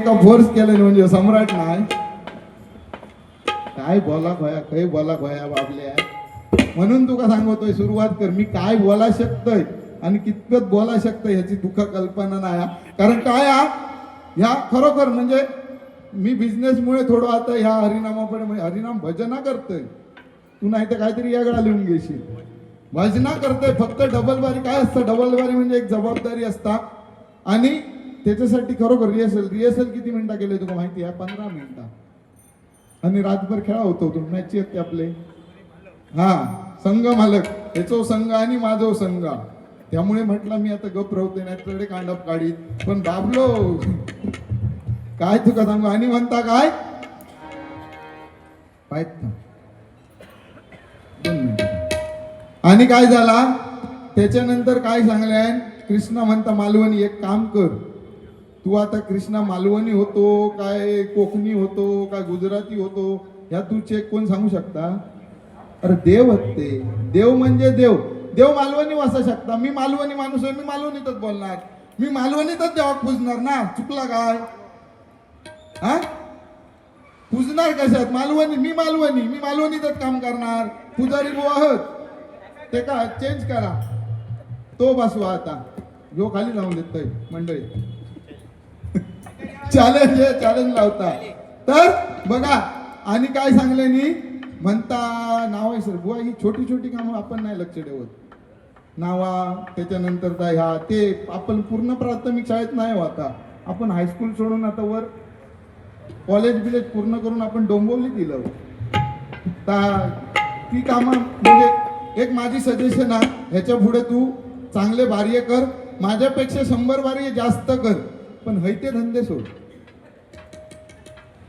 Force केलं म्हणजे सम्राट नाही काय बोला खोया काही बोला खोया बाबल्या म्हणून तुका सांगतोय सुरुवात कर मी काय बोला शकतोय आणि कितपत बोला शकतोय ह्याची दुःख कल्पना नाही कारण काय ह्या खरोखर म्हणजे मी बिझनेसमुळे थोडं आता ह्या हरिनामाकडे म्हणजे हरिनाम भजना करतोय तू नाही तर काहीतरी यागळा लिहून घेशील भजना करतोय फक्त डबल बारी काय असतं डबल बारी म्हणजे एक जबाबदारी असता आणि त्याच्यासाठी खरोखर रिहर्सल किती मिनिटं केले तुला माहिती आहे 15 मिनिटं आणि रातभर खेळा होतो तो मॅच येते आपले हा संघ मालक याचो संघ आणि माझो संघ त्यामुळे म्हटलं मी आता गप राहते नाही थोडे कांडप काढीत पण बाबलो काय तुका सांगू आणि म्हणता काय आणि काय झाला त्याच्यानंतर काय सांगल्यान कृष्णा म्हणता मालवणी एक काम कर तू आता कृष्णा मालवणी होतो काय कोकणी होतो काय गुजराती होतो ह्या तू चेक कोण सांगू शकता अरे देव हत्ते देव म्हणजे देव देव मालवणी वाचा शकता मी मालवणी माणूस आहे मी मालवणीतच बोलणार मी मालवणीतच देवाक पुजणार ना चुकला काय हा पुजणार कशात मालवणी मी मालवणीतच काम करणार पुजारी बुवाहत ते का चेंज करा तो बसवा आता जो खाली जाऊन देतोय मंडळी चॅलेंज लावता तर बघा आणि काय सांगले नी म्हणता नाव आहे सर बुवा ही छोटी छोटी कामं आपण नाही लक्ष ठेवत नावा त्याच्यानंतर ह्या ते आपण पूर्ण प्राथमिक शाळेत नाही आता आपण हायस्कूल सोडून आता वर कॉलेज पूर्ण करून आपण डोंबिवली दिलं ती कामं म्हणजे एक माझी सजेशन आहे ह्याच्या पुढे तू चांगले कार्य कर माझ्यापेक्षा 100 कार्य जास्त कर पण हैते धंदे सोड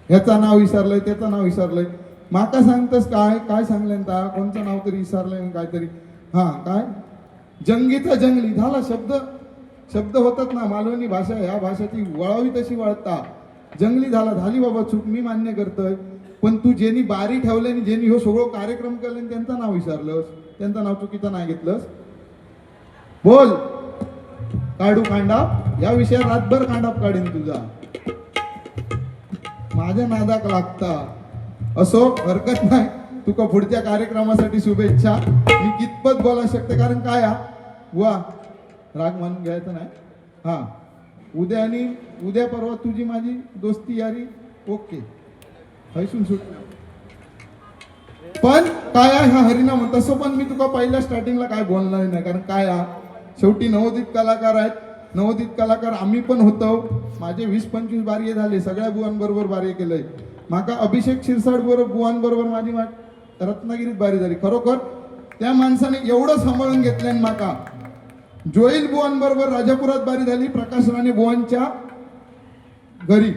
ह्याचं नाव विसरलंय त्याचं नाव विसरलंय माका सांगतस काय काय सांगलं ता कोणतं नाव तरी विसरलंय काहीतरी हा काय जंगीचा जंगली झाला शब्द होतात ना मालवणी भाषा ह्या भाषेची वळावी तशी वळता जंगली झाली बाबा चूक मी मान्य करतोय पण तू ज्यांनी बारी ठेवले आणि ज्यांनी हो सगळं कार्यक्रम केले त्यांचं नाव विसरलंस त्यांचं नाव चुकीचं नाही घेतलंस बोल काढू कांडा या विषयात रातभर कांडाप काढीन तुझा माझ्या नादाक लागता असो हरकत नाही तुका पुढच्या कार्यक्रमासाठी शुभेच्छा मी कितपत बोला शकते कारण काय वा राग मानून घ्यायचं नाही हा उद्या परवा तुझी माझी दोस्ती यारी ओके हैसून सुट पण काय हा हरिनाम तसं पण मी तुका पहिल्या स्टार्टिंगला काय बोलणार नाही कारण काय शेवटी नवोदित कलाकार आहेत नवोदित कलाकार आम्ही पण होतो माझे 20-25 बार्य झाले सगळ्या बुवांबरोबर बार्य केलंय माका अभिषेक शिरसाट बरोबर बुवांबरोबर माझी रत्नागिरीत बारी झाली खरोखर त्या माणसाने एवढं सांभाळून घेतलं माका जोईल बुवांबरोबर राजापुरात बारी झाली प्रकाश राणे बुवांच्या घरी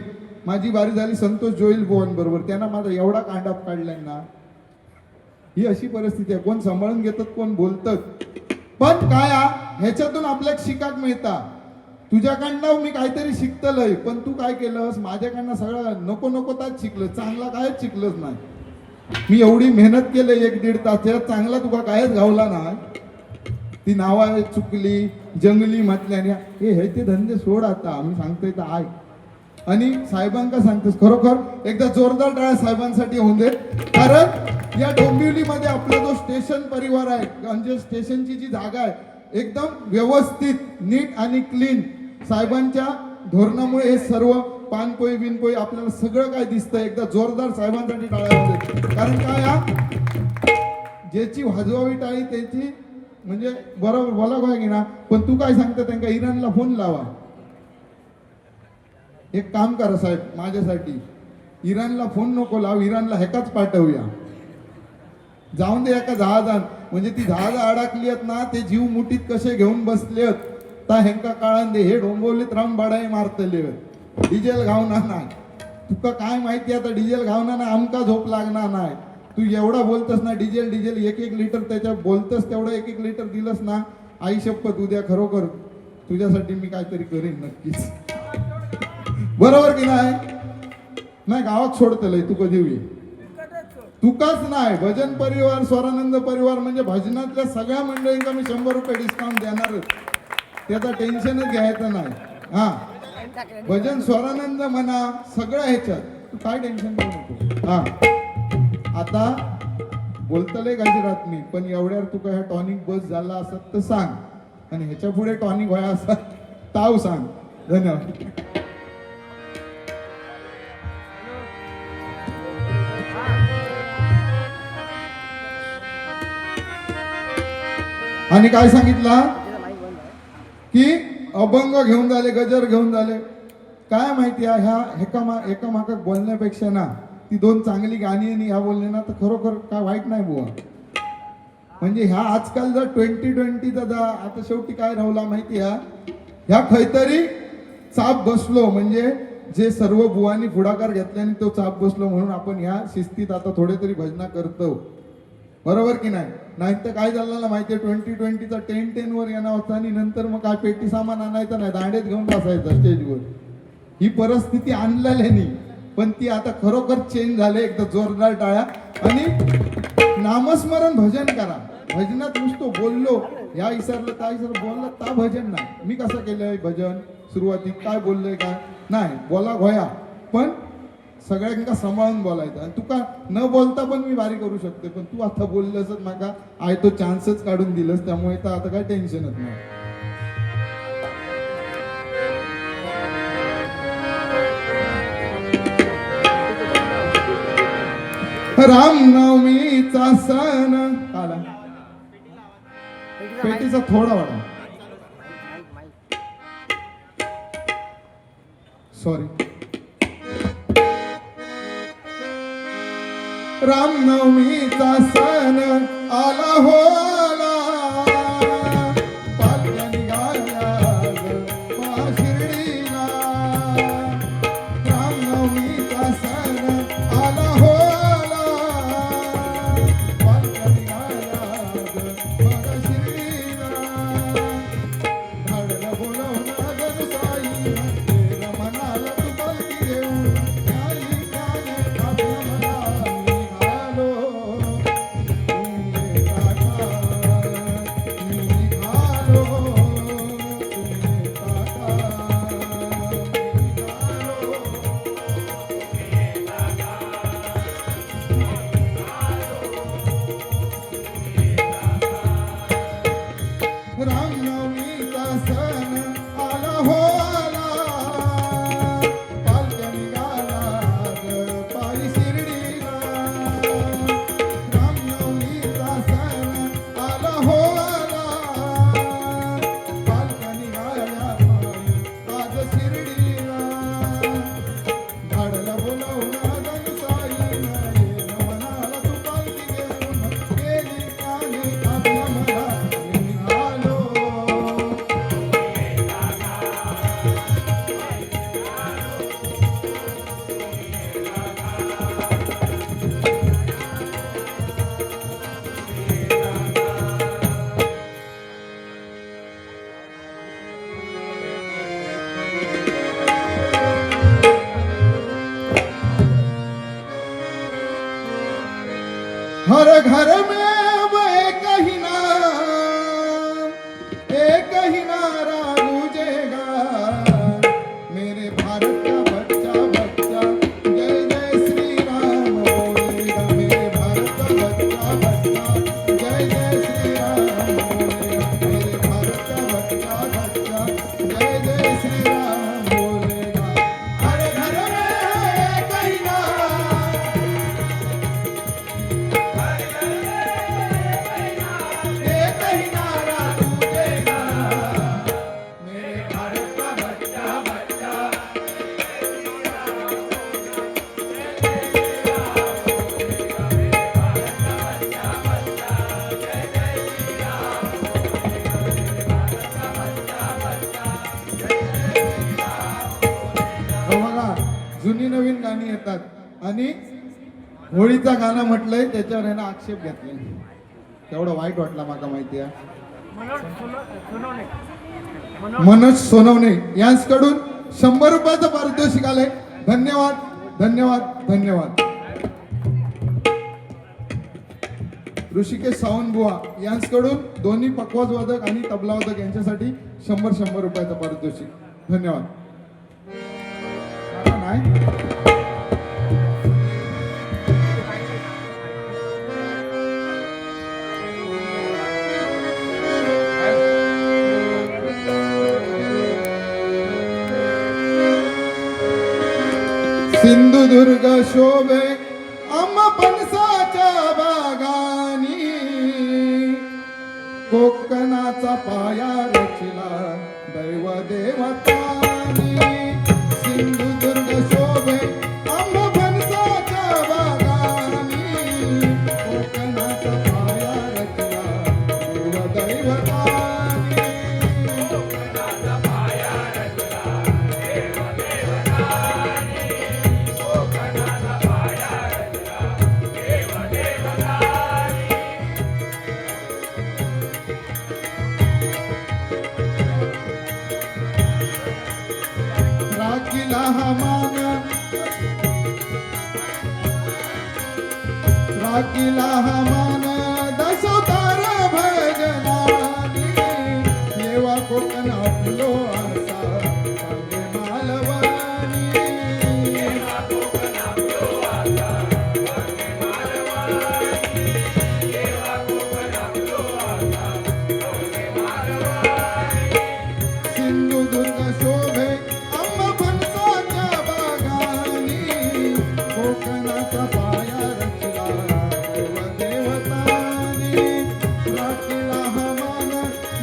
माझी बारी झाली संतोष जोईल बुवांबरोबर त्यांना माझा एवढा कांडाप काढलाय ना ही अशी परिस्थिती आहे कोण सांभाळून घेतात कोण बोलतात पण काय ह्याच्यातून आपल्याला शिकाक मिळता तुझ्याकडनं मी काहीतरी शिकतलंय पण तू काय केलंस माझ्याकडनं सगळं नको ताच शिकलं चांगला कायच शिकलंच नाही मी एवढी मेहनत केली 1-1.5 तास त्यात चांगला तुका कायच गावला नाही ती नावा चुकली जंगली म्हटल्याने हे ते धंदे सोड आता आम्ही सांगतोय तर आहे आणि साहेबांका सांगतोस खरोखर एकदा जोरदार टाळ्या साहेबांसाठी होऊन दे कारण या डोंबिवलीमध्ये आपला जो स्टेशन परिवार आहे म्हणजे स्टेशनची जी जागा आहे एकदम व्यवस्थित नीट आणि क्लीन साहेबांच्या धोरणामुळे हे सर्व पानपोई बिनपोई आपल्याला सगळं काय दिसतंय एकदा जोरदार साहेबांसाठी टाळ्या होऊन दे कारण काय ज्याची वाजवावी टाळी त्याची म्हणजे बरोबर बोला काय की ना पण तू काय सांगता त्यांना इराणला फोन लावा एक काम करा साहेब माझ्यासाठी इराणला फोन नको लाव इराणला हेकाच पाठवूया जाऊन दे एका जहाजान म्हणजे ती जहाज अडकली आहेत ना ते जीव मुठीत कसे घेऊन बसले ता हेंका काळान दे हे डोंबवलीत राम बाडाई मारतले डिझेल घावना नाही तुका काय माहिती आता डिझेल घावना ना आमका झोप लागणार नाही तू एवढा बोलतस ना डिझेल 1-1 लिटर त्याच्या बोलतस तेवढं 1-1 लिटर दिलंस ना आई शपथ उद्या खरोखर तुझ्यासाठी मी काहीतरी करीन नक्कीच बरोबर की नाही गावात सोडतलंय तू कधी होईल तुकाच नाही भजन परिवार स्वरानंद परिवार म्हणजे भजनातल्या सगळ्या मंडळींना मी 100 रुपये डिस्काउंट देणार त्याचा टेन्शनच घ्यायचं नाही हा भजन स्वरानंद म्हणा सगळं ह्याच्यात तू काय टेन्शन घेऊ नको. हा आता बोलतलंय गजरात मी पण एवढ्यावर तुका ह्या टॉनिक बस झाला असत तर सांग आणि ह्याच्या पुढे टॉनिक व्हाया असत ताव सांग. धन्यवाद. आणि काय सांगितला की अभंग घेऊन झाले गजर घेऊन झाले. काय माहिती आहे ह्या एका मागं बोलण्यापेक्षा ना ती दोन चांगली गाणी आणि ह्या बोलले ना तर खरोखर काय वाईट नाही बुवा. म्हणजे ह्या आजकाल जर 2020 आता शेवटी काय राहुला माहिती ह्या खैतरी चाप बसलो म्हणजे जे सर्व बुवांनी पुढाकार घेतल्याने तो चाप बसलो म्हणून आपण ह्या शिस्तीत आता थोडे तरी भजना करतो. बरोबर की नाही. नाही तर काय झालं ना माहितीये 2020चा 10-10 वर येणार होता आणि नंतर मग काय पेटी सामान आणायचं नाही दांडेत घेऊन बसायचं स्टेजवर. ही परिस्थिती आणलेली पण ती आता खरोखर चेंज झाले. एकदा जोरदार टाळ्या. आणि नामस्मरण भजन करा. भजनात नुसतं बोललो या इसारलं काय सर बोललं ता भजन नाही. मी कसं केलंय भजन सुरुवातीत काय बोललोय काय नाही बोला घोया पण सगळ्यांना सांभाळून बोलायचं. आणि तुका न बोलता पण मी भारी करू शकते पण तू आता बोललंस माका आहे तो चान्सच काढून दिलंस त्यामुळे तर आता काय टेन्शनच नाही. रामनवमीचा सण आला पेटीचा थोडा वाढा सॉरी. रामनवमीचा सण आला हो आला पालख्या निघाल्या शिर्डीला. रामनवमीचा सण आला हो आला पालख्या निघाल्या शिर्डीला. धाडला बोलवून गणसाई मनाला तू पालखी घेऊन न्यायी न्याय आपल्या मनाला रामनवमीचा सण आला हो आला पालख्या निघाल्या पायी शिर्डीला. रामनवमीचा सण आला हो आला पालख्या निघाल्या आज शिर्डीला. धाडला बोलावून गणसाई मनाला तू पालखी घेऊन गेली काने आपल्या मला निघालो. हर घर में अब एक ही नारा गूंजेगा मेरे भारत का बच्चा बच्चा जय जय श्री राम बोलेगा. मेरे भारत का बच्चा बच्चा जय जय श्री राम बोलेगा. मेरे भारत का बच्चा बच्चा जय जय श्री राम बोलेगा. हर घर में एक ही नारा एक ही नारा गूंजेगा मेरे भारत का बच्चा बच्चा. बघा जुनी नवीन गाणी येतात आणि होळीचा गाणं म्हटलंय त्याच्यावर ह्यानं आक्षेप घेतलाय. तेवढं वाईट वाटला माका माहिती आहे. मनोज सोनवणे यांच्याकडून 100 रुपयाचं पारितोषिक आलंय. धन्यवाद धन्यवाद धन्यवाद. ऋषिकेश सावंतबुवा यांच्याकडून दोन्ही पखवाज वादक आणि तबला वादक यांच्यासाठी 100 रुपयाचं पारितोषिक. धन्यवाद. काय सिंधुदुर्ग शोभे आम्हा पणसाच्या बागानी, कोकणाचा पाया रचला दैव देवतानी. सिंधुदुर्ग शोभे आम्हा पणसाच्या बागानी, कोकणाचा पाया रचला दैव देवतानी. कोकणाचा पाया रचला देव देवतानी. कोकणाचा पाया रचला देव देवतानी. राखीला हा मान, राखीला हा मान दशोतार भजनानी. येवा कोकण आपलो आसा सांगे मालवणी. येवा कोकण आपलो आसा सांगे मालवणी. येवा कोकण आपलो आसा सांगे मालवणी. सिंधुदुर्ग शोभे आम्हा फणसाच्या बागानी, कोकणाचा पाया रचला देव देवतानी. राखीला हा मान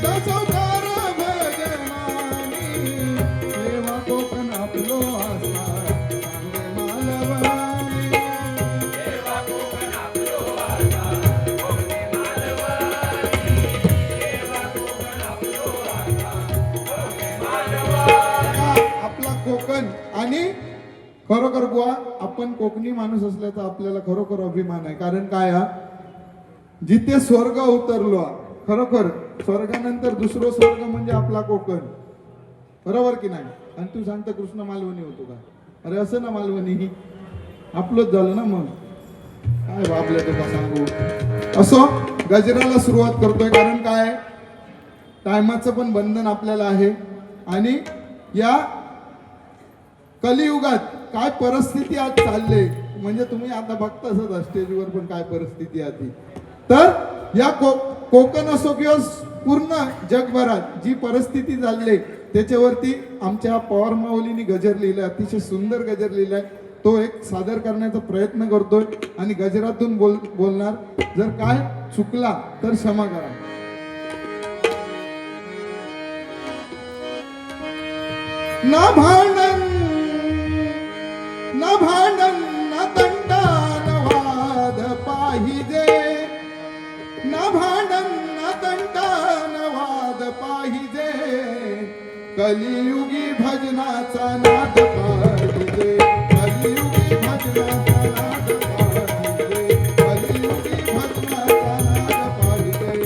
दशोतार भजनानी. देवा कोकण आपलो आसा सांगे मालवणी. देवा कोकण आपलो आसा सांगे मालवणी. देवा कोकण आपलो आसा सांगे मालवणी. आपला कोकण आणि खरोखर बुवा आपण कोकणी माणूस असल्याचा आपल्याला खरोखर अभिमान आहे. कारण काय हा, जिथे स्वर्ग उतरलो हा, खरोखर स्वर्गानंतर दुसरं स्वर्ग म्हणजे आपला कोकण, बरोबर की नाही. आणि तू सांगता कृष्ण मालवणी होतो का? अरे असं ना, मालवणी आपलंच झालं ना. मग काय बापले तुका सांगू. असो गजराला सुरुवात करतोय, कारण काय टायमाचं पण बंधन आपल्याला आहे. आणि या कलियुगात काय परिस्थिती आज चालले, म्हणजे तुम्ही आता बघताच स्टेजवर पण काय परिस्थिती आहे ती. तर या कोकण असो किंवा पूर्ण जगभरात जी परिस्थिती चालली त्याच्यावरती आमच्या पवार माऊलींनी गजर लिहिलाय, अतिशय सुंदर गजर लिहिलाय. तो एक सादर करण्याचा प्रयत्न करतोय आणि गजरातून बोलणार. जर काय चुकला तर क्षमा करा. ना भांडण ना भांडण ना तंटा ना वाद पाहिजे. ना भांडण ना तंटा ना वाद पाहिजे. कलियुगी भजनाचा नाद पाहिजे. कलियुगी भजनाचा नाद पाहिजे. कलियुगी भजनाचा नाद पाहिजे.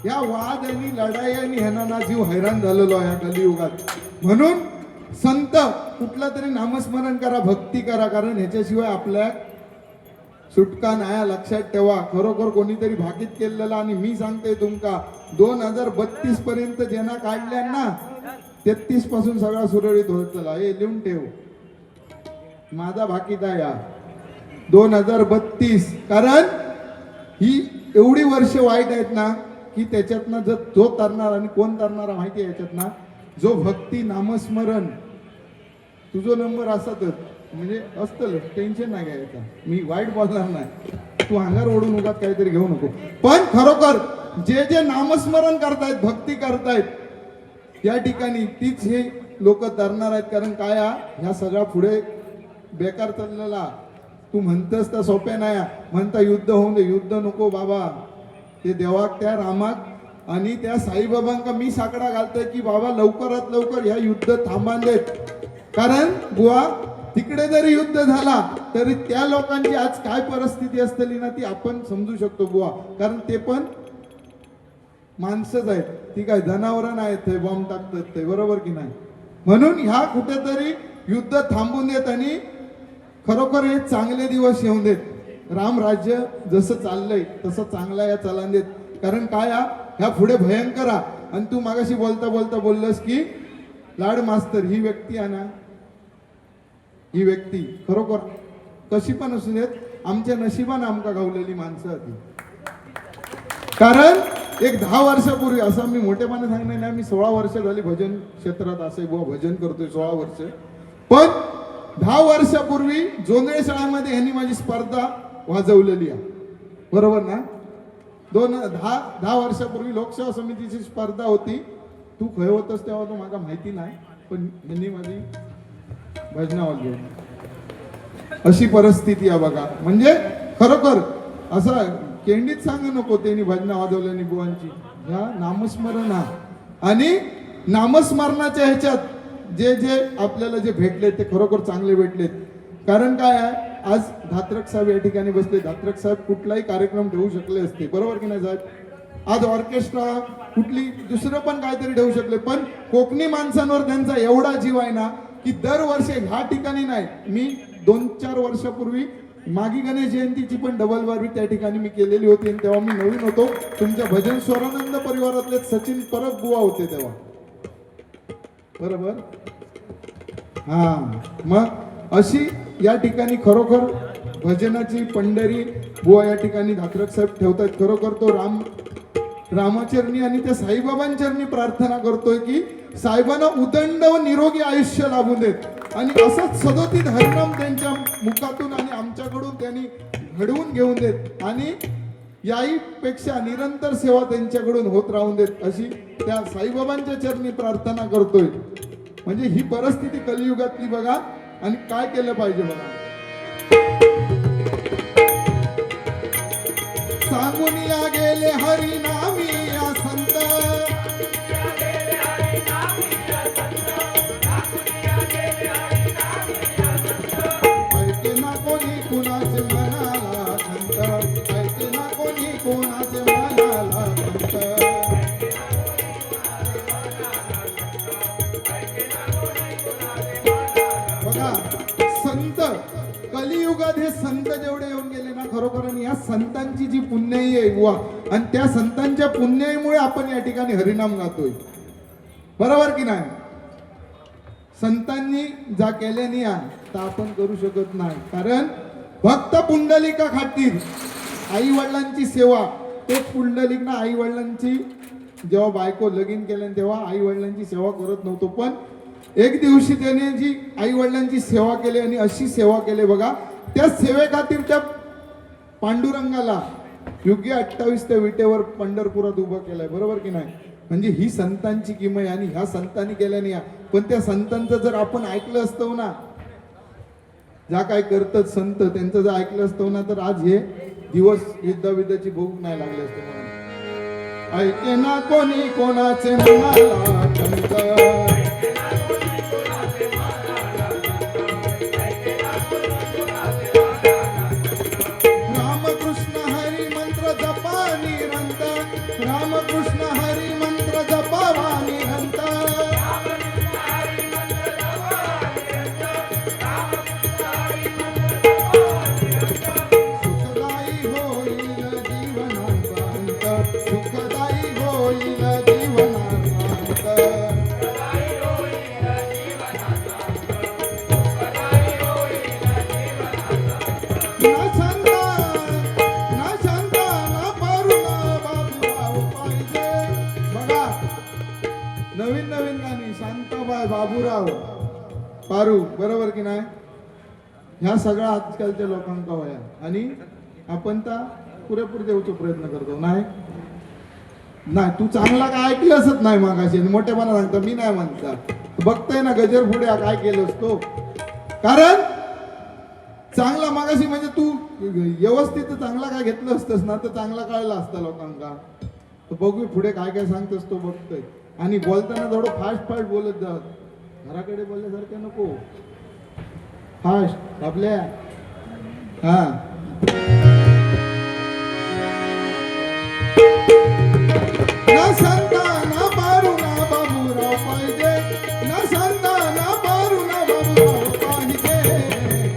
या वाद आणि लढाई आणि ह्यांना जीव हैराण झालेलो आहे या कलियुगात. म्हणून संत कुठला तरी नामस्मरण करा, भक्ती करा, कारण ह्याच्याशिवाय आपल्या सुटका नाही. लक्षात ठेवा, खरोखर कोणीतरी भाकीत केलेला. आणि मी सांगते तुमका 2032 पर्यंत ज्यांना काढल्या ना 33 पासून सगळा सुरळीत होतला. हे लिहून ठेव, माझा भाकीत आहे या 2032. कारण ही एवढी वर्ष वाईट आहेत ना की त्याच्यातनं जो तरणार आणि कोण तरणारा माहिती आहे याच्यातनं, जो भक्ती नामस्मरण तुझो नंबर असतच म्हणजे असतं, टेन्शन नाही घ्यायचं. मी वाईट बोलणार नाही, तू अंगार ओढून उगाच काहीतरी घेऊ नको. पण खरोखर जे जे नामस्मरण करतायत, भक्ती करतायत या ठिकाणी तीच हे लोक तरणार आहेत. कारण काय ह्या सगळा पुढे बेकार चाललेला. तू म्हणतस तर सोप्या नाही, म्हणता युद्ध होऊन दे, युद्ध नको बाबा. ते देवाक त्या रामाक आणि त्या साईबाबांका मी साकडा घालतोय की बाबा लवकरात लवकर ह्या युद्ध थांबान देत. कारण बुवा तिकडे जरी युद्ध झाला तरी त्या लोकांची आज काय परिस्थिती असतली ना ती आपण समजू शकतो बुवा. कारण ते पण माणसंच आहेत, ती काय जनावर नाहीत ते बॉम्ब टाकतात ते, बरोबर की नाही. म्हणून ह्या कुठेतरी युद्ध थांबून देत आणि खरोखर हे चांगले दिवस येऊन देत. राम राज्य जसं चाललंय तसं चांगला या चलन देत. कारण काय ह्या पुढे भयंकर आणि तू मागाशी बोलता बोलता बोललंस की लाड मास्तर ही व्यक्ती आहे ना, ही व्यक्ती खरोखर कशी पण असू देत आमच्या नशिबानं आमका गावलेली माणसं होती. कारण एक 10 वर्षापूर्वी असं मी मोठेपणे सांगणार नाही, मी 16 वर्ष झाली भजन क्षेत्रात असे बुवा भजन करतोय 16 वर्ष. पण 10 वर्षापूर्वी जोंधळे शाळेमध्ये यांनी माझी स्पर्धा वाजवलेली आहे, बरोबर ना. 10 वर्षापूर्वी लोकसेवा समितीची स्पर्धा होती. तू खय होतस तेव्हा तो मला माहिती नाही, पण यांनी माझी भजना वाजवली. अशी परिस्थिती आहे बघा. म्हणजे खरोखर असं केंडीत सांगू नको त्यांनी भजना वाजवल्यानी बुवांची. ह्या नामस्मरण आणि नामस्मरणाच्या ह्याच्यात जे जे आपल्याला जे भेटले ते खरोखर चांगले भेटलेत. कारण काय आहे, आज धात्रक साहेब या ठिकाणी बसले. धात्रक साहेब कुठलाही कार्यक्रम ठेवू शकले असते, बरोबर की नाही साहेब. आज ऑर्केस्ट्रा कुठली दुसरं पण काहीतरी ठेवू शकले. पण कोकणी माणसांवर त्यांचा एवढा जीव आहे ना की दरवर्षी ह्या ठिकाणी नाही, मी 2-4 वर्षापूर्वी मागी गणेश जयंतीची पण डबल बारबी त्या ठिकाणी मी केलेली होती. आणि तेव्हा मी नवीन होतो. तुमच्या भजन स्वरानंद परिवारातले सचिन परब बुवा होते तेव्हा, बरोबर. हा मग अशी या ठिकाणी खरोखर भजनाची पंढरी बुवा या ठिकाणी धात्रक साहेब ठेवतात. खरोखर तो रामाचरणी आणि त्या साईबाबांचरणी प्रार्थना करतोय की साहेबांना उदंड व निरोगी आयुष्य लाभून देत आणि असंच सदोतीत हरिनाम त्यांच्या मुखातून आणि आमच्याकडून त्यांनी घडवून घेऊन देत आणि याहीपेक्षा निरंतर सेवा त्यांच्याकडून होत राहून देत अशी त्या साईबाबांच्या चरणी प्रार्थना करतोय. म्हणजे ही परिस्थिती कलियुगातली बघा आणि काय केलं पाहिजे बघा. सांगून या गेले हरिनामी या संत, ऐके ना कोणी कुणाचे मनाला खंत, ऐके ना कोणी कोणाचे मनाला खंत. बघा संत कलियुगात हे संत जेवढे येऊन गेले ना खरोखर, आणि या संतांची जी पुण्याई आहे बुवा आणि त्या संतांच्या पुण्याईमुळे आपण या ठिकाणी हरिनाम गातोय, बरोबर की नाही. संतांनी जा केल्याने तर आपण करू शकत नाही. कारण भक्त पुंडलिका खातीर आई वडिलांची सेवा, ते पुंडलिक ना आई वडिलांची जेव्हा बायको लगीन केल्याने तेव्हा आई वडिलांची सेवा करत नव्हतो. पण एक दिवशी त्याने जी आई वडिलांची सेवा केली आणि अशी सेवा केली बघा, त्या सेवेखातीर त्या पांडुरंगाला योग्य 28 त्या विटेवर पंढरपुरात उभं केलंय, बरोबर की नाही. म्हणजे ही संतांची किमया आणि ह्या संतांनी केल्याने या. पण त्या संतांचं जर आपण ऐकलं असतं ना, ज्या काय करतात संत त्यांचं जर ऐकलं असतं ना, तर आज हे दिवस युद्धाविद्याची भूक नाही लागली असते. म्हणून ऐके ना कोणी कोणाचे मनाला खंत, रामकृष्ण हरी मंत्र जपा निरंत, रामकृष्ण हरी मंत्र जपावा निरंत. सुखदायी होईल जीवनांत, सुखदायी होईल जीवनांत. नवीन नवीन गाणी शांताबाई बाबूराव पारू, बरोबर की नाही. ह्या सगळ्या आजकालच्या लोकांका वया आणि आपण तर पुरेपूर देऊचा प्रयत्न करतो. नाही नाही तू चांगला काय ऐकलं असत नाही मागाशी, मोठेपणा सांगतो मी नाही म्हणता. बघताय ना गजर पुढे काय केलंस तो. कारण चांगला मागाशी म्हणजे तू व्यवस्थित चांगला काय घेतलं असतंस ना तर चांगला कळला असता लोकांना. तर बघू पुढे काय काय सांगतोस तो बघतोय. आणि बोलताना थोडं फास्ट फास्ट बोलत जा, घराकडे बोलल्यासारखं नको, फास्ट आपल्या. हा ना सांगता ना पारू ना बाबूराव पाहिजे, ना सांगता ना पारू ना बाबूराव पाहिजे.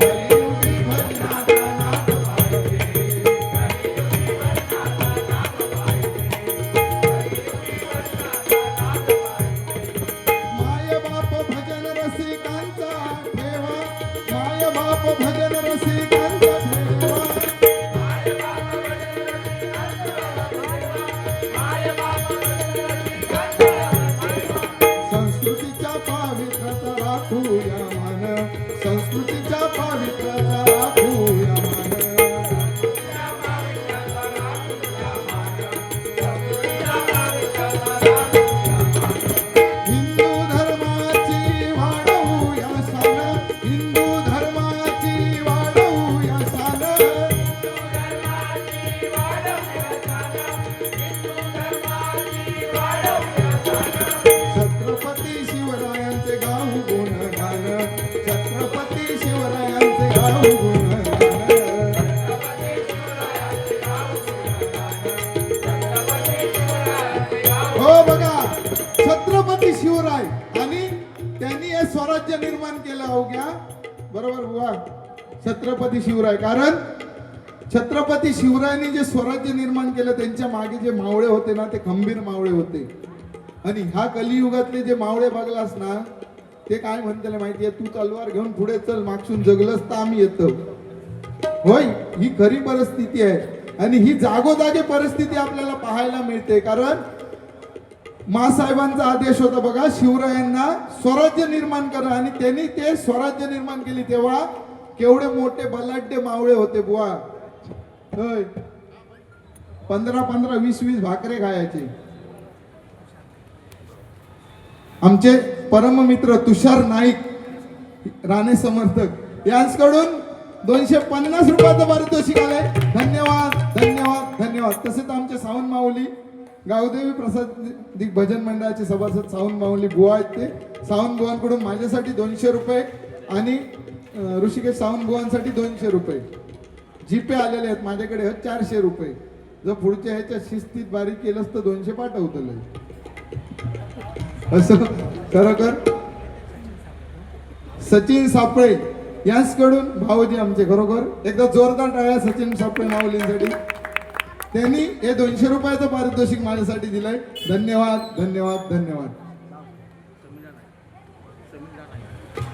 कलियुगी भजनाचा नाद पाहिजे, कलियुगी भजनाचा नाद पाहिजे. माय बाप भजन रसिकांचा ठेवा, माय बाप भजन रसिकांचा ठेवा. संस्कृतीच्या पावित्र्याचा राखूया मान, संस्कृतीच्या पावित्र्याचा राखूया मान. हिंदू धर्माची वाढवूया सान, हिंदू धर्माची वाढवूया सान. छत्रपती शिवरायांचे गाऊ गुणगान, छत्रपती शिवरायांचे गाऊ गुणगान. हो बघा, छत्रपती शिवराय आणि त्यांनी हे स्वराज्य निर्माण केलं अवघ्या, बरोबर बुवा, छत्रपती शिवराय. कारण छत्रपती शिवरायांनी जे स्वराज्य निर्माण केलं त्यांच्या मागे जे मावळे होते ना ते खंबीर मावळे होते. आणि ह्या कलियुगातले जे मावळे बघलास ना ते काय म्हणते माहितीये, तू तलवार घेऊन पुढे चल, मागसून जगलस तर आम्ही येतो. होय, ही खरी परिस्थिती आहे. आणि ही जागोजागी परिस्थिती आपल्याला पाहायला मिळते. कारण मासाहेबांचा आदेश होता बघा, शिवरायांना स्वराज्य निर्माण करा. आणि त्यांनी ते स्वराज्य निर्माण केली तेव्हा केवढे मोठे बलाढ्य मावळे होते बुवा. होय, 15-15, 20-20 भाकरे खायचे. आमचे परममित्र तुषार नाईक राणे समर्थक यांच्याकडून 250 रुपयाचं पारितोषिक आलंय. धन्यवाद धन्यवाद धन्यवाद. तसेच आमचे सावंत माऊली गावदेवी प्रसाद भजन मंडळाचे सभासद सावंत माऊली बुवा आहेत. ते सावंत बुवांकडून माझ्यासाठी 200 रुपये आणि ऋषिकेश सावंत बुवांसाठी 200 रुपये जीपे आलेले आहेत. माझ्याकडे आहेत 400 रुपये. जर पुढच्या ह्याच्या शिस्तीत बारीक केलंच तर 200 पाठवतलं. असं खरोखर सचिन सापळे यांच्याकडून भाऊजी आमचे, खरोखर एकदा जोरदार टाळ्या सचिन सापळे माऊलींसाठी. त्यांनी हे 200 रुपयाचं पारितोषिक माझ्यासाठी दिलंय. धन्यवाद धन्यवाद धन्यवाद.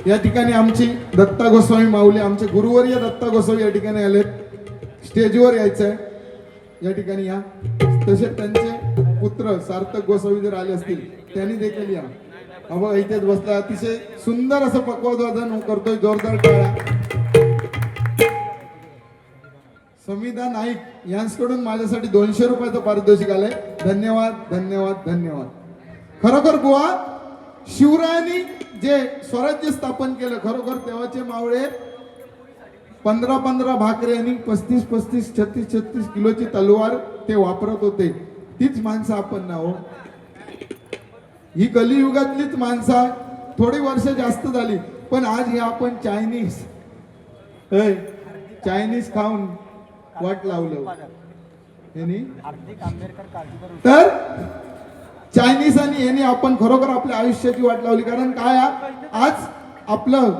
या ठिकाणी आमची दत्ता गोस्वामी माऊली, आमचे गुरुवर्य दत्ता गोस्वामी या ठिकाणी आलेत. स्टेजवर यायचंय या ठिकाणी या. तसेच त्यांचे पुत्र सार्थक गोसावी जर आले असतील त्यांनी देखील या. अबा इथेच बसला, अतिशय सुंदर असं पक्वाद्वादन करतोय. जोरदार टाळ्या. समिधा नाईक यांच्याकडून माझ्यासाठी 200 रुपयाचं पारितोषिक आलंय. धन्यवाद धन्यवाद धन्यवाद. खरोखर बुवा, शिवरायांनी जे स्वराज्य स्थापन केलं, खरोखर तेव्हाचे मावळे 15-15 भाकरे आणि 35-35, 36-36 किलोची तलवार ते वापरत होते. तीच माणसं आपण ना हो. ही कलियुगातलीच माणसं. थोडी वर्ष जास्त झाली पण आज हे आपण चायनीज खाऊन वाट लावलं. तर चायनीज आणि याने आपण खरोखर आपल्या आयुष्याची वाट लावली. कारण काय, आज आपलं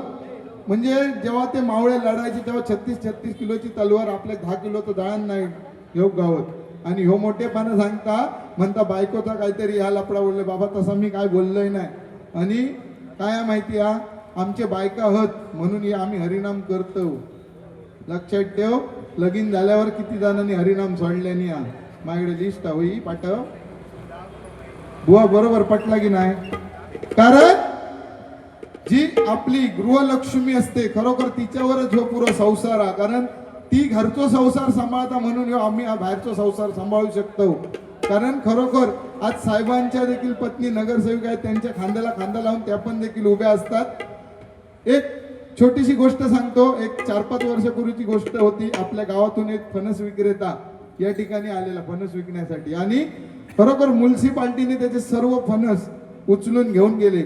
म्हणजे जेव्हा ते मावळे लढायचे तेव्हा 36-36 किलोची तलवार आपल्या 10 किलोचं दळण नाही योग गावत. आणि ह्यो मोठेपणा सांगता म्हणता बायकोचा काहीतरी ह्या लपडा बोलले. बाबा तसा मी काय बोललोय नाही. आणि काय माहिती आहे, आमचे बायका आहोत म्हणून आम्ही हरिनाम करतो. लक्षात ठेव, लगीन झाल्यावर किती जणांनी हरिनाम सोडल्यानी माझ्याकडे लिस्ट होई पाठव बुवा. बरोबर पटला की नाही? कारण जी आपली गृहलक्ष्मी असते खरोखर तिच्यावरच हो पुरा संसार आहे. कारण ती घरचो संसार सांभाळता म्हणून आम्ही बाहेरचो संसार सांभाळू शकतो. कारण खरोखर आज साहेबांच्या देखील पत्नी नगरसेविका आहेत, त्यांच्या खांद्याला खांदा लावून त्या पण देखील उभ्या असतात. एक छोटीशी गोष्ट सांगतो. एक 4-5 वर्षापूर्वीची गोष्ट होती. आपल्या गावातून एक फणस विक्रेता या ठिकाणी आलेला फणस विकण्यासाठी आणि खरोखर म्युन्सिपाल्टीने त्याचे सर्व फणस उचलून घेऊन गेले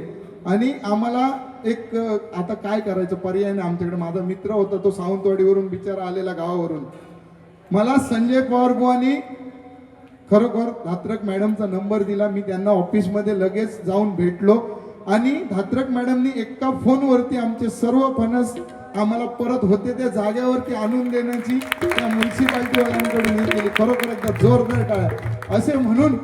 आणि आम्हाला एक आता काय करायचं पर्याय नाही आमच्याकडे. माझा मित्र होता तो सावंतवाडीवरून बिचारा आलेला गावावरून. मला संजय पवार बुवांनी खरोखर धात्रक मॅडमचा नंबर दिला. मी त्यांना ऑफिसमध्ये लगेच जाऊन भेटलो आणि धात्रक मॅडमनी एका फोनवरती आमचे सर्व फणस आम्हाला परत होते त्या जागेवरती आणून देण्याची त्या म्युन्सिपाल्टीवाल्यांकडून हे केली. खरोखर एकदा जोरदार टाळ्या. असे म्हणून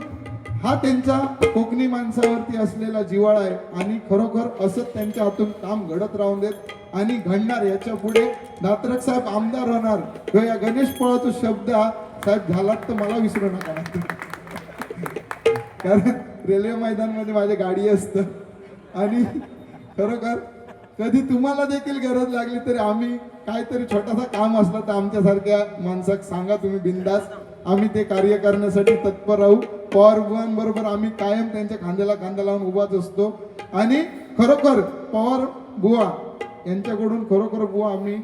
हा त्यांचा कोकणी माणसावरती असलेला जिव्हाळा आहे आणि खरोखर असंच त्यांच्या हातून काम घडत राहून देत आणि घडणार. याच्या पुढे धात्रक साहेब आमदार होणार किंवा या गणेश पळाचा शब्द हा साहेब झालात तर मला विसरू नका. कारण रेल्वे मैदानमध्ये माझी गाडी असतं आणि खरोखर कधी तुम्हाला देखील गरज लागली तरी आम्ही काहीतरी छोटासा काम असलं तर आमच्यासारख्या माणसाक सांगा तुम्ही बिंदास. आम्ही ते कार्य करण्यासाठी तत्पर राहू. पवार बुवांबरोबर आम्ही कायम त्यांच्या खांद्याला खांदा लावून उभाच असतो आणि खरोखर पवार बुवा यांच्याकडून खरोखर बुवा आम्ही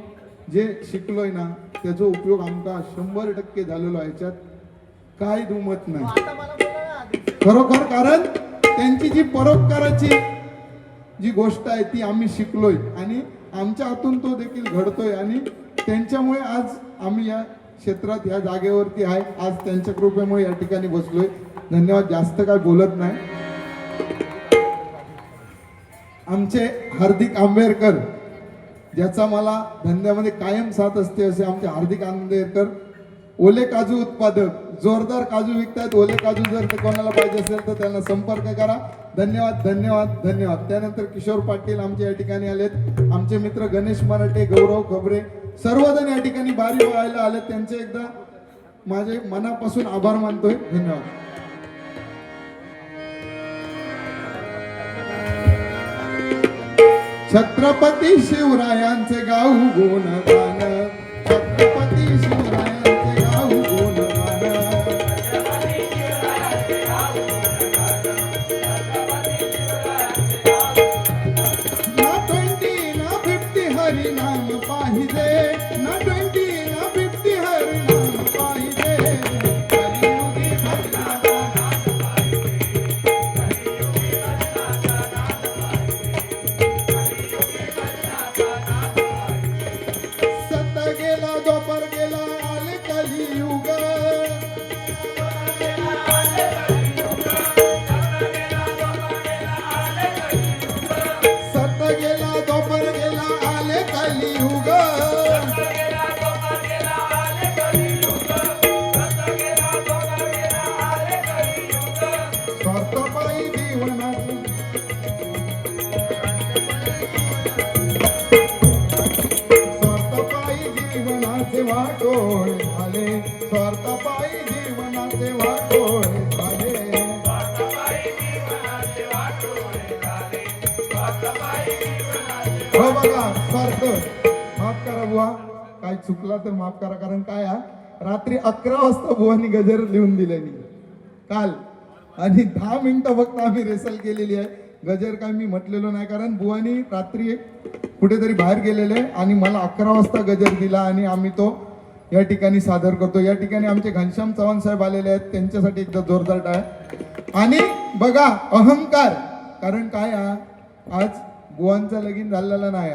जे शिकलोय ना त्याचा उपयोग आमका 100% झालेलो आहे. याच्यात काही दुमत नाही खरोखर. कारण त्यांची जी परोपकाराची जी गोष्ट आहे ती आम्ही शिकलोय आणि आमच्या हातून तो देखील घडतोय आणि त्यांच्यामुळे आज आम्ही या क्षेत्रात या जागेवरती आहे. आज त्यांच्या कृपेमुळे या ठिकाणी बसलोय. धन्यवाद. जास्त काय बोलत नाही. आमचे हार्दिक आंबेडकर ज्याचा मला धंद्यामध्ये कायम साथ असते असे आमचे हार्दिक आंबेडकर ओले काजू उत्पादक जोरदार काजू विकतायत. ओले काजू जर कोणाला पाहिजे असेल तर त्यांना संपर्क करा. धन्यवाद धन्यवाद धन्यवाद. त्यानंतर किशोर पाटील आमचे या ठिकाणी आलेत. आमचे मित्र गणेश मराठे गौरव खबरे सर्वजण या ठिकाणी बारी व्हायला आलेत. त्यांचे एकदा माझे मनापासून आभार मानतोय. धन्यवाद. छत्रपती शिवरायांचे गाऊ गुणगान. छत्रपती शिवरायांचे गाऊ गुणगान. ना 20 ना 50 हरी नाम पाहिजे. ना 20 ना 50 हरी नाम पाहिजे. कलियुगी भक्ताचा नाम सत गेला दोपर गेला आले कलियुग. सत गेला दोपर गेला आले कलियुग. स्वार्थपायी जीवनाचे स्वार्थपायी जीवनाचे वाटोळे झाले. स्वार्थपायी जीवनाचे वाटोळे झाले. हो बघा स्वार्थ माफ करा बुवा. काय चुकला तर माफ करा. कारण काय रात्री 11 वाजता बुवानी गजर लिहून दिलेली काल आणि 10 मिनिटं फक्त आम्ही रेसल केलेली आहे. गजर काय मी म्हटलेलो नाही कारण बुवानी रात्री कुठेतरी बाहेर गेलेले आणि मला 11 वाजता गजर दिला आणि आम्ही तो या ठिकाणी सादर करतो. या ठिकाणी आमचे घनश्याम चव्हाण साहेब आलेले आहेत. त्यांच्यासाठी एकदा जोरदार टाळ्या. आणि बघा अहंकार. कारण काय आज बुवांचा लगीन झालेला नाही.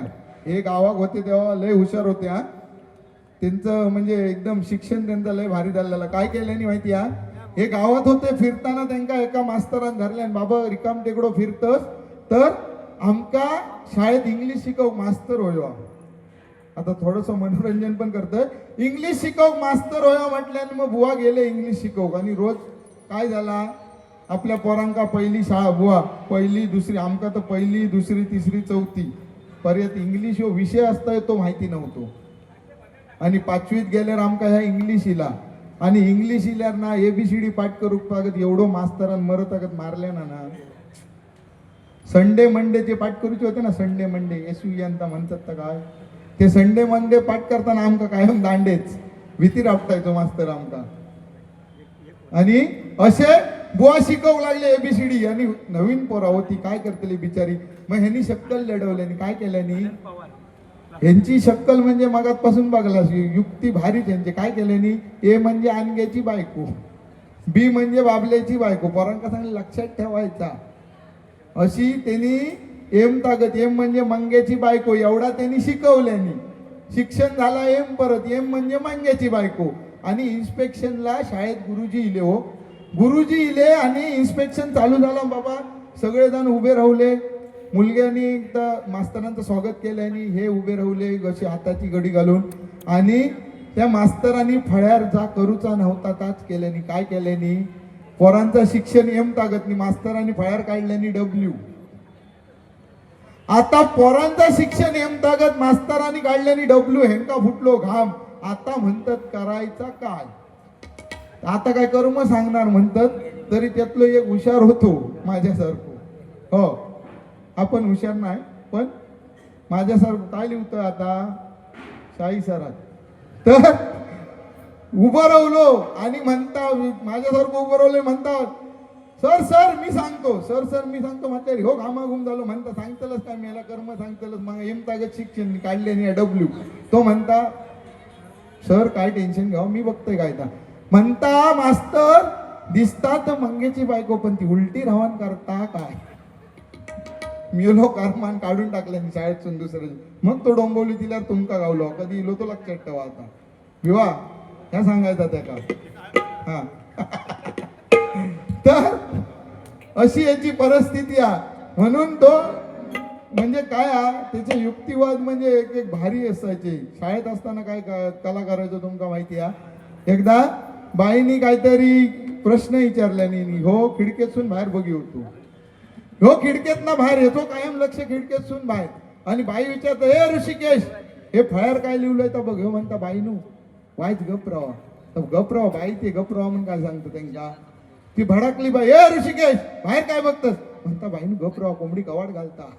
हे गावात होते तेव्हा लय हुशार होते. त्यांचं म्हणजे एकदम शिक्षण त्यांचं लय भारी झालेलं. काय केल्याने माहिती हे गावात होते फिरताना त्यांना एका मास्तरान धरल्यान बाबा रिकाम टेकडो फिरतस तर आमका शाळेत इंग्लिश शिकव मास्तर होय. आता थोडस मनोरंजन पण करतोय. इंग्लिश शिकव मास्तर होय म्हटल्याने मग बुवा गेले इंग्लिश शिकव आणि रोज काय झाला आपल्या पोरांका पहिली शाळा बुवा पहिली दुसरी आमका तर पहिली दुसरी तिसरी चौथी पर्यंत इंग्लिश हो विषय असतोय तो माहिती नव्हतो. आणि 5वीत गेल्यावर आमका ह्या इंग्लिश इला आणि इंग्लिश इल्यावर ना ABCD पाठ करू पागत एवढं मास्तरान मरत आगत मारल्या ना. संडे मंडेचे पाठ करूचे होते ना. संडे मंडे SU यांता म्हणतात काय ते संडे मंडे पाठ करताना आमका कायम दांडेच भीती राबतायचो मास्तर आमका. आणि असे बुवा शिकवू लागले ABCD आणि नवीन पोरा होती काय करतली बिचारी. मग ह्यांनी शक्कल लढवल्यानी काय केल्यानी यांची शक्कल म्हणजे मगातपासून बघला युक्ती भारी त्यांचे. काय केल्यानी, ए म्हणजे आणग्याची बायको, बी म्हणजे बाबल्याची बायको. पोरांका सांगले लक्षात ठेवायचा. अशी त्यांनी एम ताकद, एम म्हणजे मंग्याची बायको एवढा त्यांनी शिकवल्यानी. शिक्षण झाला एम, परत एम म्हणजे मंग्याची बायको. आणि इन्स्पेक्शनला शाळेत गुरुजी इले हो, गुरुजी इले आणि इन्स्पेक्शन चालू झालं. बाबा सगळेजण उभे राहले. मुलग्यानी मास्तरांचं स्वागत केलं आणि हे उभे राहले कशी हाताची गडी घालून. आणि त्या मास्तरांनी फळ्यार जा करूचा नव्हता ताच केल्यानी. काय केल्यानी, पोरांचं शिक्षण एम तागतनी, मास्तरांनी फळ्यार काढल्यानी डब्ल्यू. आता पोरांचं शिक्षण एम तागत, मास्तरांनी काढल्यानी डब्ल्यू. हेंका फुटलो घाम. आता म्हणतात करायचा काय. आता काय करू मग सांगणार म्हणतात. तरी त्यातलं एक हुशार होतो माझ्यासारखं. हो, आपण हुशार नाही पण माझ्यासारखं काय लिहतं आता शाही सरात. तर उभं राहलो आणि म्हणता, माझ्यासारखं उभं राहले म्हणतात, सर सर मी सांगतो, सर सर मी सांगतो म्हणते. हो घामाघूम झालो म्हणता. सांगतलच काय मेला कर्म सांगतलच. मग एम तागत शिक्षण काढले नाही डब्ल्यू. तो म्हणता सर काय टेन्शन घ्यावं मी बघतोय काय. म्हणता मास्तर दिसतात मंगेची बायको पण ती उलटी रवान करता काय. मिलो कारमान काढून टाकल्याने शाळेतून दुसऱ्या. मग तो डोंबवली दिल्यावर तुमका गावलो कधी इलो तो लक्षात ठेवा. आता विवाह ह्या सांगायचा त्या का. हा तर अशी याची परिस्थिती आहे. म्हणून तो म्हणजे काय त्याचे युक्तिवाद म्हणजे एक एक भारी असायचे. शाळेत असताना काय कला करायचं तुमका माहिती आहे. एकदा बाईनी काहीतरी प्रश्न विचारल्याने, हो खिडकीतून बाहेर बघी होतो, हो खिडकीत ना बाहेर येतो कायम लक्ष खिडकीतून बाहेर. आणि बाई विचारत, हे ऋषिकेश हे फळ्यार काय लिहिलंय तर बघ. म्हणता बाईनू वाईच गपरावा. तर गपरावा बाई ते गपरावा म्हणून काय सांगतो त्यांच्या. ती भडकली बाई, हे ऋषिकेश बाहेर काय बघतस. म्हणता बाईनू गपरावा कोंबडी कवाड घालता.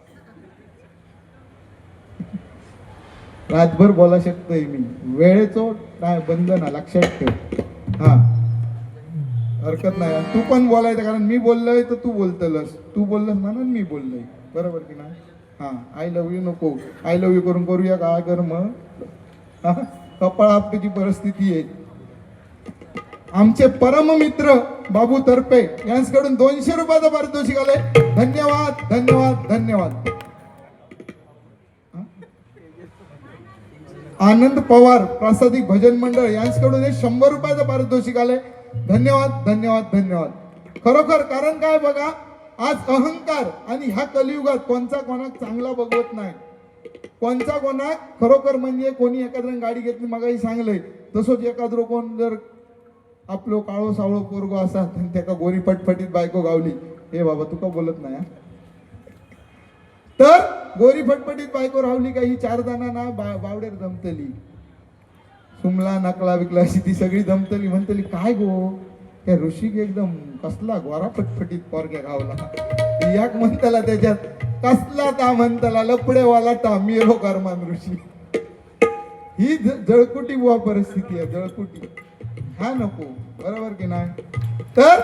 रातभर बोला शकतोय मी. वेळेचो नाही बंधन लक्षात ठेव. हा हरकत नाही. तू पण बोलायचं कारण मी बोललोय तर तू बोलतलस, तू बोललस म्हणून मी बोललोय. बरोबर की नाही. हा आय लव्ह यू नको, आय लव्ह यू करून करूया काय कर मग. कपाळ आपल्याची परिस्थिती आहे. आमचे परम मित्र बाबू तरपे यांच्याकडून 200 रुपयाचं पारितोषिक आले. धन्यवाद धन्यवाद धन्यवाद. आनंद पवार प्रासादिक भजन मंडळ यांच्याकडून 100 रुपयाचं पारितोषिक आले. धन्यवाद धन्यवाद धन्यवाद. खरोखर कारण काय बघा, आज अहंकार आणि ह्या कलियुगात कोणचा कोणाक चांगला बघवत नाही. कोणचा कोणाक खरोखर म्हणजे कोणी एखाद्याने गाडी घेतली मगाही सांगलंय तसंच एखादं कोण जर आपलं काळो सावळो पोरगो असा त्याका गोरी फटफटीत बायको गावली, हे बाबा तुका बोलत नाही. तर गोरी फटफटीत बायको रावली काही 4 जणांना बावडेर जमतली. सुमला नकला विकला अशी ती सगळी जमतली. म्हणतली काय गो त्या ऋषिक एकदम कसला गोरा फटफटीत पोरग्या गावला. याक म्हणतला त्याच्यात कसला ता म्हणतला लपडेवाला ता मेलो कर्मान ऋषी. ही जळकुटी बुवा परिस्थिती आहे. जळकुटी हा नको. बरोबर की नाही. तर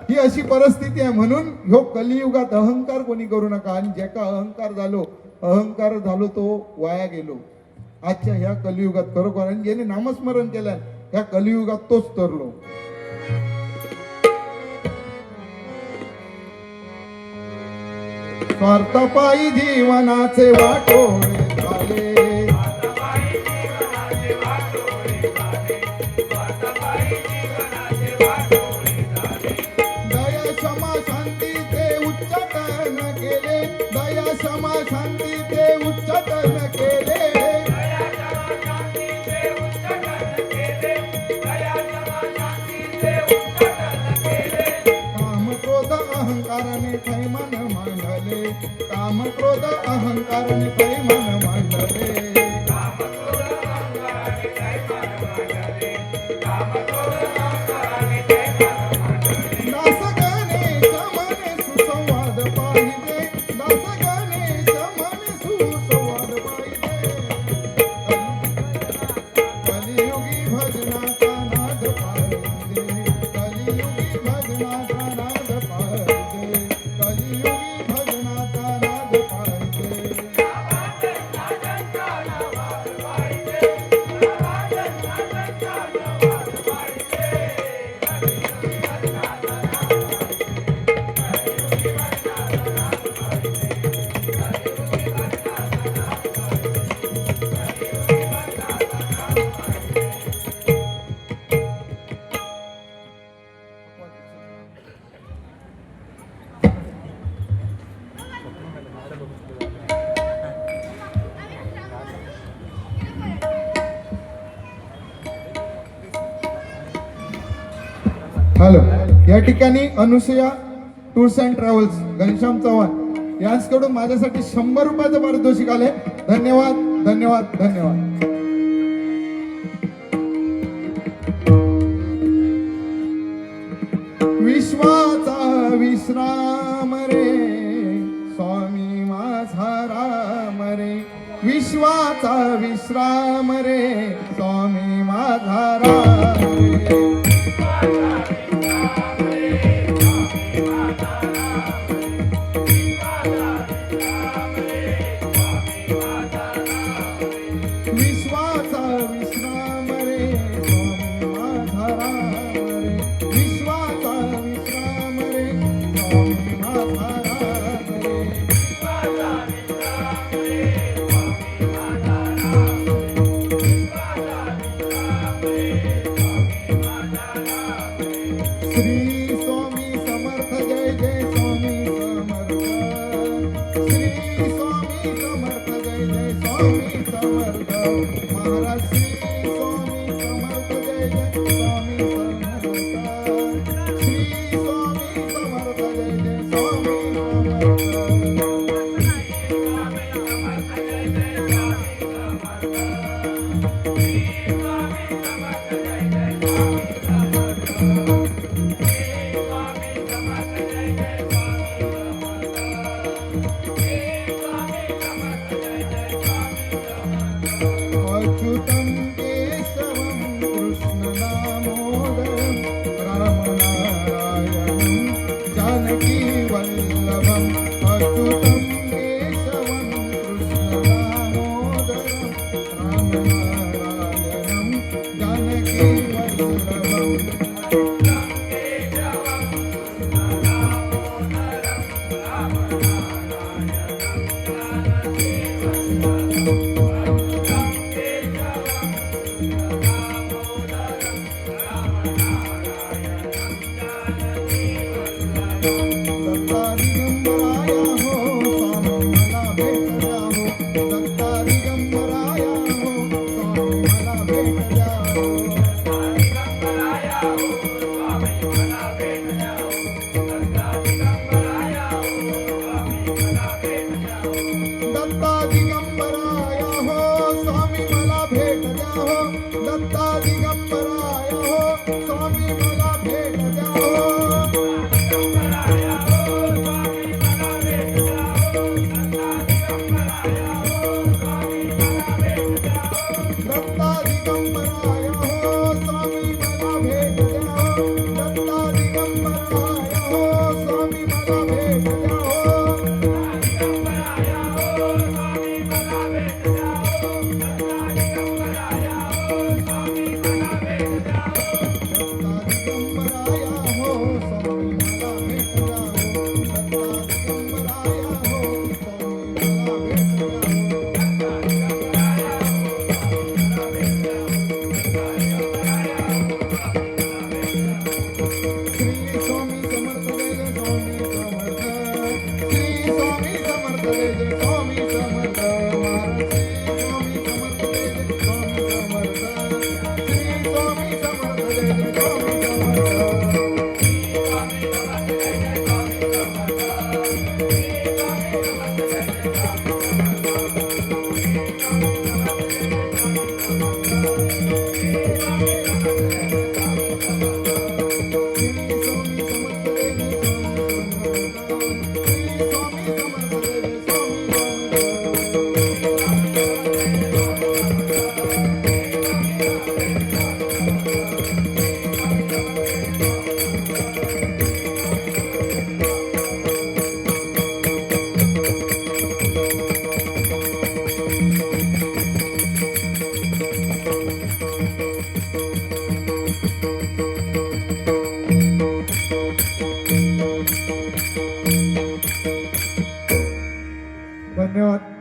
ही अशी परिस्थिती आहे. म्हणून ह्यो कलियुगात अहंकार कोणी करू नका. आणि ज्याका अहंकार झालो तो वाया गेलो आजच्या ह्या कलियुगात. खरोखर आणि ज्याने नामस्मरण केलं ह्या कलियुगात तोच तरलो. स्वार्थपायी जीवनाचे वाटोळे झाले. दया क्षमा शांतीचे उच्चाटन केले. दया क्षमा शांतीचे उच्चाटन केले. काम क्रोध अहंकाराने थैमान मांडले. काम क्रोध अहंकाराने थैमान मांडले. हॅलो. या ठिकाणी Anusaya tours and travels Ghanshyam Chavan यांच्याकडून माझ्यासाठी 100 रुपयाचं पारितोषिक आले. धन्यवाद धन्यवाद धन्यवाद. विश्वाचा विश्राम रे स्वामी माझा राम रे. विश्वाचा विश्राम रे स्वामी माझा राम रे. विश्वाचा विश्राम रे स्वामी माझा राम रे. विश्वाचा विश्राम रे स्वामी माझा राम रे. श्री स्वामी समर्थ जय जय स्वामी समर्थ. श्री स्वामी समर्थ जय जय स्वामी समर्थ. महाराज श्री स्वामी समर्थ जय जय स्वामी समर्थ. श्री स्वामी समर्थ जय जय स्वामी अच्युतं केशवं कृष्णदामोदरं रामनारायणं जानकी वल्लभम्. अच्युतं केशवं कृष्णदामोदरं रामनारायणं जानकी वल्लभम्. दत्ता दिगंबराया हो स्वामी मला भेट द्या हो. दत्ता दिगंबराया हो स्वामी मला भेट द्या हो. दत्ता दिगंबराया हो स्वामी मला भेट द्या हो. दत्ता दिगंबराया हो स्वामी मला भेट द्या हो. दत्ता दिगंबराया हो स्वामी मला भेट द्या हो. दत्ता दिगंबराया हो स्वामी मला भेट द्या हो. धन्यवाद.